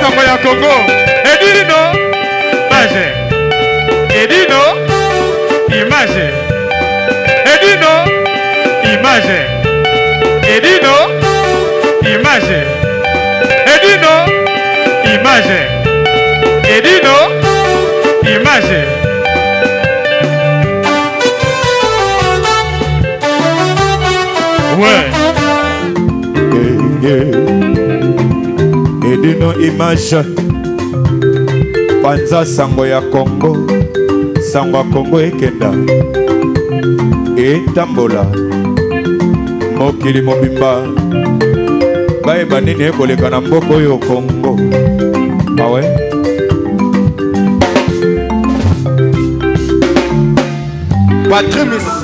sango ya Congo. Edino image. Edino image. Edino image. Edino image. Edino image. Edino image. Ouais. Edino image. Panza sango ya Congo. Sango ya Congo ekenda. Etambola. Mokili mobimba. Bayeba nini ekoleka na mboko oyo Congo. Awe. Patrice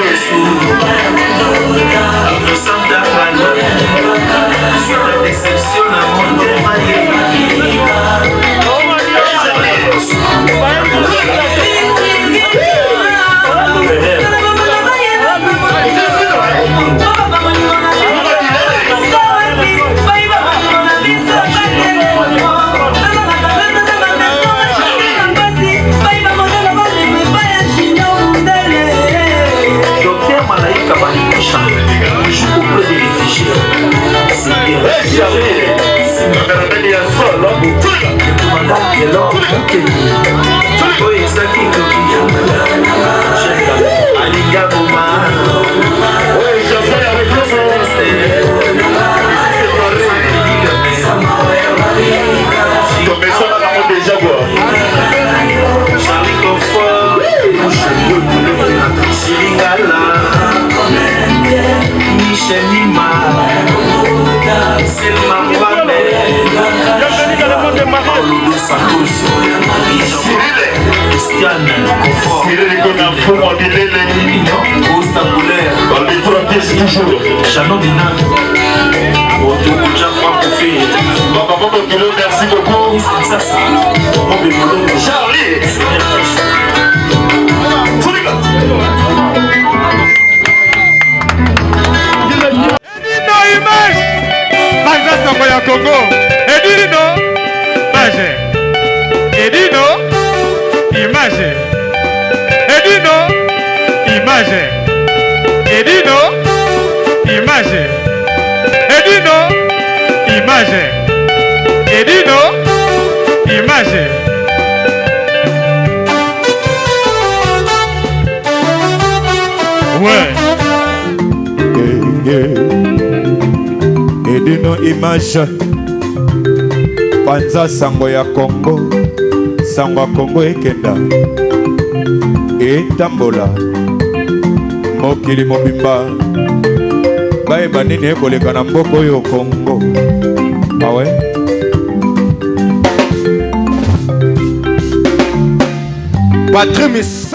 merci beaucoup. Charlie. Edino image. Panza sango ya Congo. Edino image. Edino image. Edino image. Edino image. Edino image. Edino image. Ouais. Edino image. Panza sango ya Congo. Sango ya Congo ekenda. Etambola. Mokili mobimba. bayeba nini ekoleka na mboka oyo Congo. Ah ouais? Patrimis